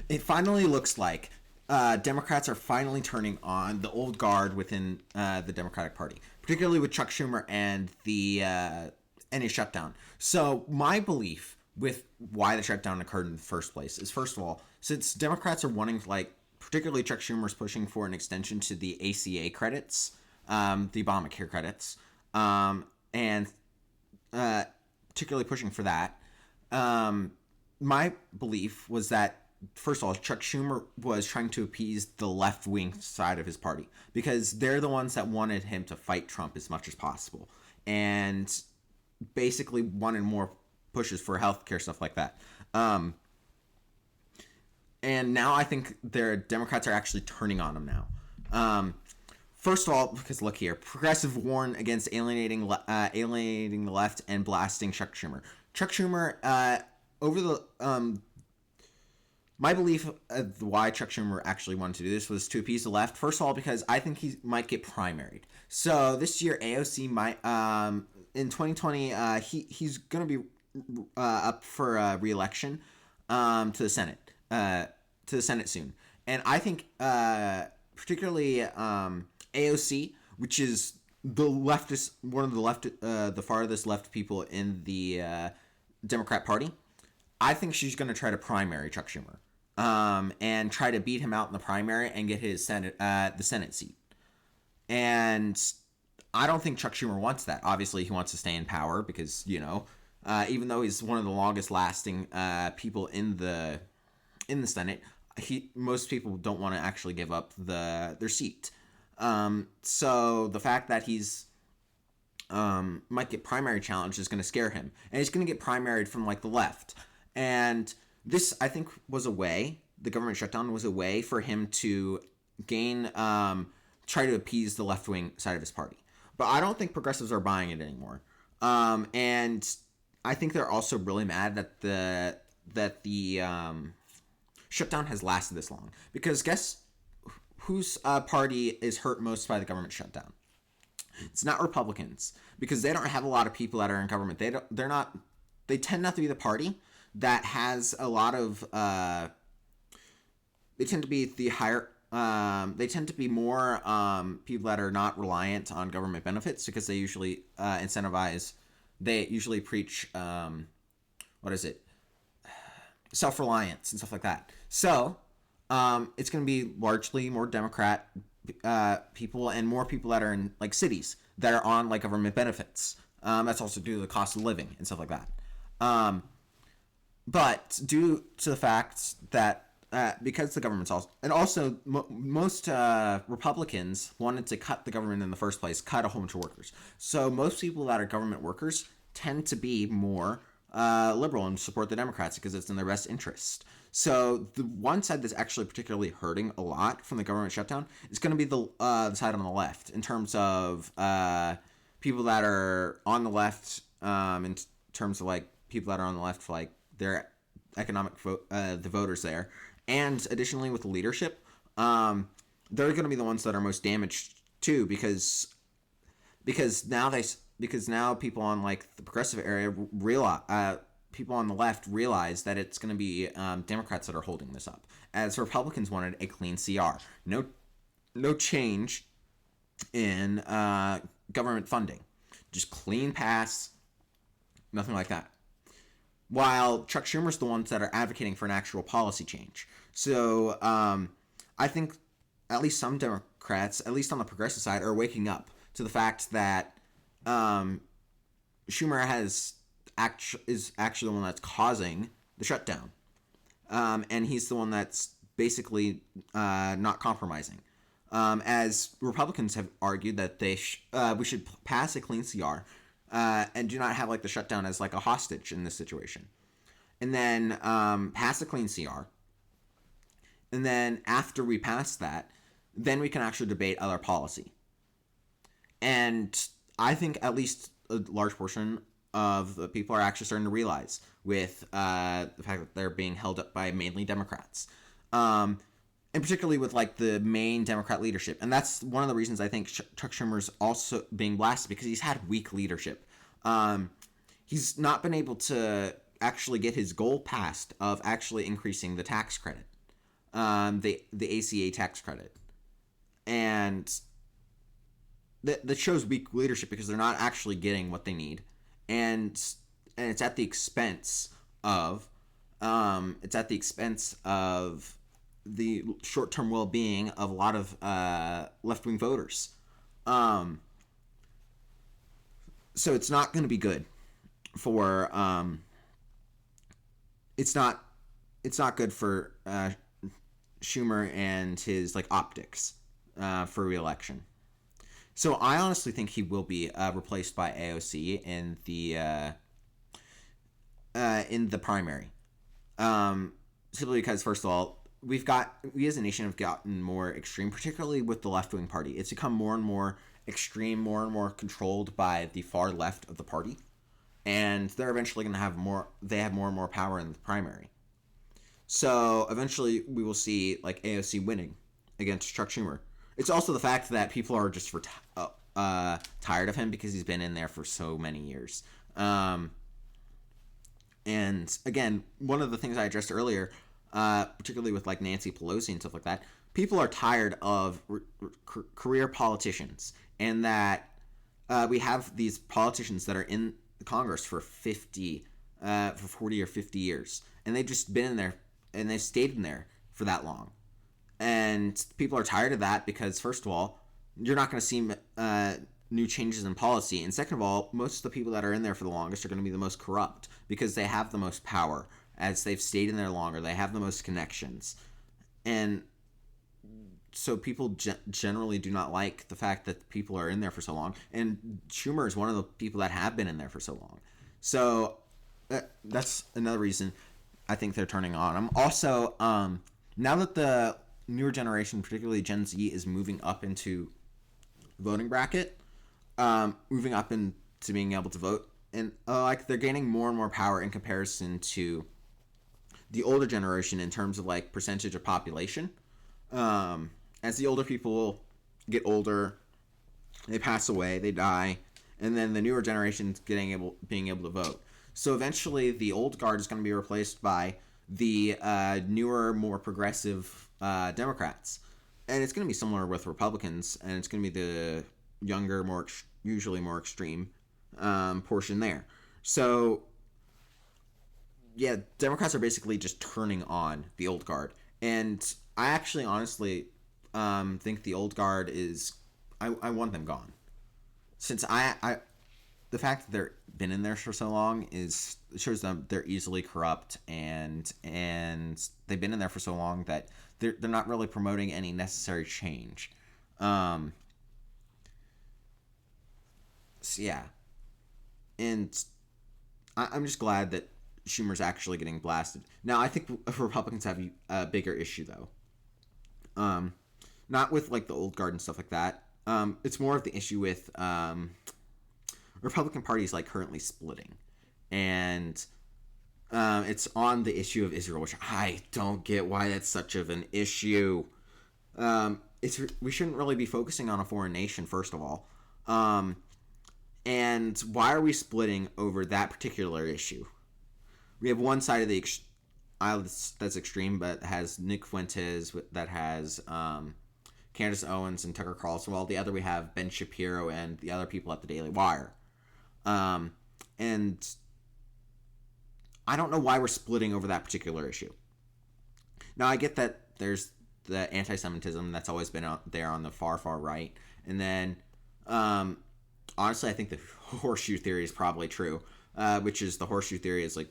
It finally looks like Democrats are finally turning on the old guard within the Democratic Party, particularly with Chuck Schumer and the any shutdown. So my belief with why the shutdown occurred in the first place is, first of all, since Democrats are wanting, like, particularly Chuck Schumer's pushing for an extension to the ACA credits, the Obamacare credits, and particularly pushing for that. My belief was that, first of all, Chuck Schumer was trying to appease the left wing side of his party because they're the ones that wanted him to fight Trump as much as possible and basically wanted more pushes for healthcare, stuff like that. And now I think their Democrats are actually turning on him now. First of all, because look here, progressive warn against alienating the left and blasting Chuck Schumer. Chuck Schumer, over the my belief of why Chuck Schumer actually wanted to do this was to appease the left. First of all, because I think he might get primaried. So this year, AOC might in 2020, he's going to be up for re-election to the Senate soon, and I think particularly AOC, which is the leftist, one of the farthest left people in the Democrat Party. I think she's going to try to primary Chuck Schumer, and try to beat him out in the primary and get his the Senate seat. And I don't think Chuck Schumer wants that. Obviously, he wants to stay in power because, even though he's one of the longest lasting people in the Senate, most people don't want to actually give up their seat. So the fact that he's might get primary challenged is going to scare him, and he's going to get primaried from, like, the left. And this, I think, was a way. The government shutdown was a way for him to gain, try to appease the left wing side of his party. But I don't think progressives are buying it anymore. And I think they're also really mad that the shutdown has lasted this long. Because guess whose party is hurt most by the government shutdown? It's not Republicans, because they don't have a lot of people that are in government. They tend not to be the party that has a lot of. They tend to be the higher. They tend to be more people that are not reliant on government benefits, because they usually incentivize. They usually preach self-reliance and stuff like that. So it's going to be largely more Democrat people, and more people that are in, like, cities that are on, like, government benefits. That's also due to the cost of living and stuff like that. But due to the fact that because the government's also most Republicans wanted to cut the government in the first place, cut a whole bunch of workers. So most people that are government workers tend to be more liberal and support the Democrats because it's in their best interest. So the one side that's actually particularly hurting a lot from the government shutdown is going to be the side on the left, in terms of people that are on the left, in terms of, like, people that are on the left for, like, their economic the voters there, and additionally with the leadership, they're going to be the ones that are most damaged too, because now people on, like, the progressive area realize, people on the left realize that it's going to be Democrats that are holding this up, as Republicans wanted a clean CR, no change in government funding, just clean pass, nothing like that. While Chuck Schumer's the ones that are advocating for an actual policy change. So I think at least some Democrats, at least on the progressive side, are waking up to the fact that Schumer is actually the one that's causing the shutdown, and he's the one that's basically not compromising. As Republicans have argued that we should pass a clean CR. And do not have, like, the shutdown as, like, a hostage in this situation. And then pass a clean CR. And then after we pass that, then we can actually debate other policy. And I think at least a large portion of the people are actually starting to realize, with the fact that they're being held up by mainly Democrats. And particularly with, like, the main Democrat leadership. And that's one of the reasons I think Chuck Schumer's also being blasted, because he's had weak leadership. He's not been able to actually get his goal passed of actually increasing the tax credit. the ACA tax credit, and that shows weak leadership because they're not actually getting what they need, and it's at the expense of the short-term well-being of a lot of left-wing voters. Um, so it's not going to be good for it's not good for Schumer and his like optics for re-election. So I honestly think he will be replaced by AOC in the primary. Simply because, first of all, we as a nation have gotten more extreme, particularly with the left wing party. It's become more and more extreme, more and more controlled by the far left of the party, and they're eventually going to have more. They have more and more power in the primary. So eventually, we will see like AOC winning against Chuck Schumer. It's also the fact that people are just tired of him because he's been in there for so many years. And again, one of the things I addressed earlier, particularly with like Nancy Pelosi and stuff like that, people are tired of career politicians, and that we have these politicians that are in Congress for 40 or 50 years, and they've just been in there and they've stayed in there for that long. And people are tired of that because, first of all, you're not going to see new changes in policy. And second of all, most of the people that are in there for the longest are going to be the most corrupt because they have the most power. As they've stayed in there longer, they have the most connections. And so people generally do not like the fact that people are in there for so long. And Schumer is one of the people that have been in there for so long. So that's another reason I think they're turning on. I'm also, now that the newer generation, particularly Gen Z, is moving up into voting bracket, moving up into being able to vote, and like they're gaining more and more power in comparison to the older generation in terms of like percentage of population. As the older people get older, they pass away, they die, and then the newer generation's being able to vote. So eventually, the old guard is going to be replaced by the newer, more progressive Democrats, and it's going to be similar with Republicans, and it's going to be the younger, usually more extreme portion there. So, yeah, Democrats are basically just turning on the old guard, and I actually, honestly, think the old guard is. I want them gone, since the fact that they've been in there for so long shows them they're easily corrupt, and they've been in there for so long that they're not really promoting any necessary change. So yeah, and I'm just glad that Schumer's actually getting blasted. Now I think Republicans have a bigger issue though. Not with like the old guard and stuff like that. It's more of the issue with Republican Party is like currently splitting, and it's on the issue of Israel, which I don't get why that's such of an issue. We shouldn't really be focusing on a foreign nation, first of all, and why are we splitting over that particular issue? We have one side of the aisle that's extreme, but has Nick Fuentes, that has Candace Owens and Tucker Carlson, while the other we have Ben Shapiro and the other people at the Daily Wire. And I don't know why we're splitting over that particular issue. Now, I get that there's the anti-Semitism that's always been out there on the far, far right. And then, honestly, I think the horseshoe theory is probably true, which is the horseshoe theory is like,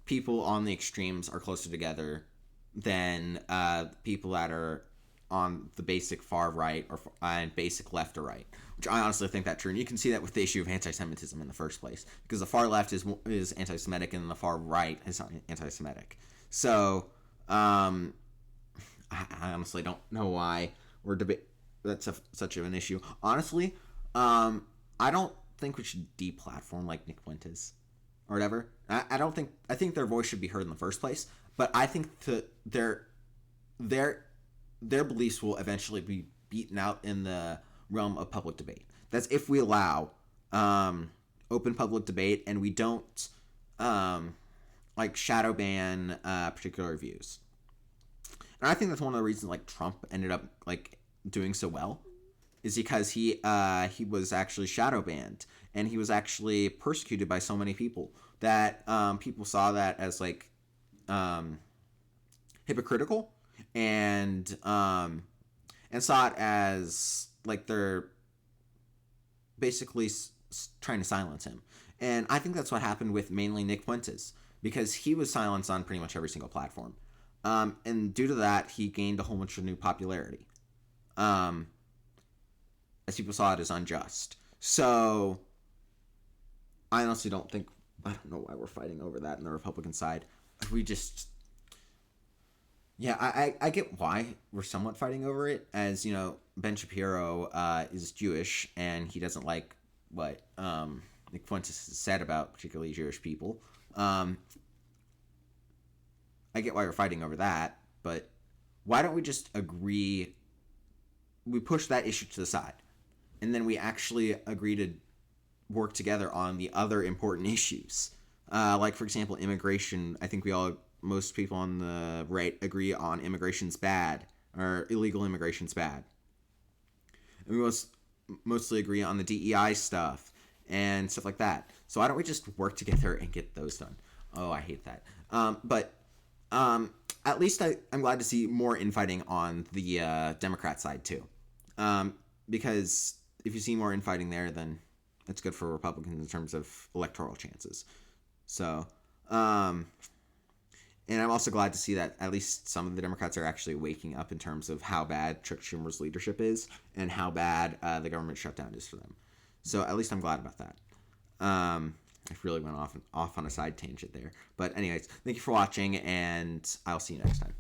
people on the extremes are closer together than people that are on the basic far right or basic left or right, which I honestly think that's true. And you can see that with the issue of anti-Semitism in the first place, because the far left is anti-Semitic and the far right is anti-Semitic. So I honestly don't know why we're that's such of an issue. Honestly, I don't think we should deplatform like Nick Fuentes or whatever. I think their voice should be heard in the first place, but I think their beliefs will eventually be beaten out in the realm of public debate. That's if we allow open public debate and we don't shadow ban particular views. And I think that's one of the reasons like Trump ended up like doing so well is because he was actually shadow banned and he was actually persecuted by so many people that people saw that as like um, hypocritical and saw it as like they're basically trying to silence him. And I think that's what happened with mainly Nick Fuentes because he was silenced on pretty much every single platform. And due to that, he gained a whole bunch of new popularity. Um, as people saw it as unjust. So I honestly don't think I don't know why we're fighting over that in the Republican side. We just yeah, I get why we're somewhat fighting over it, as you know, Ben Shapiro is Jewish and he doesn't like what Nick Fuentes said about particularly Jewish people. Um, I get why we're fighting over that, but why don't we just agree? We push that issue to the side, and then we actually agree to work together on the other important issues. Like, for example, immigration. I think most people on the right agree on immigration's bad, or illegal immigration's bad. And we mostly agree on the DEI stuff and stuff like that. So why don't we just work together and get those done? Oh, I hate that. But at least I'm glad to see more infighting on the Democrat side, too. Because if you see more infighting there, then it's good for Republicans in terms of electoral chances. So, and I'm also glad to see that at least some of the Democrats are actually waking up in terms of how bad Chuck Schumer's leadership is and how bad the government shutdown is for them. So at least I'm glad about that. I really went off on a side tangent there. But anyways, thank you for watching, and I'll see you next time.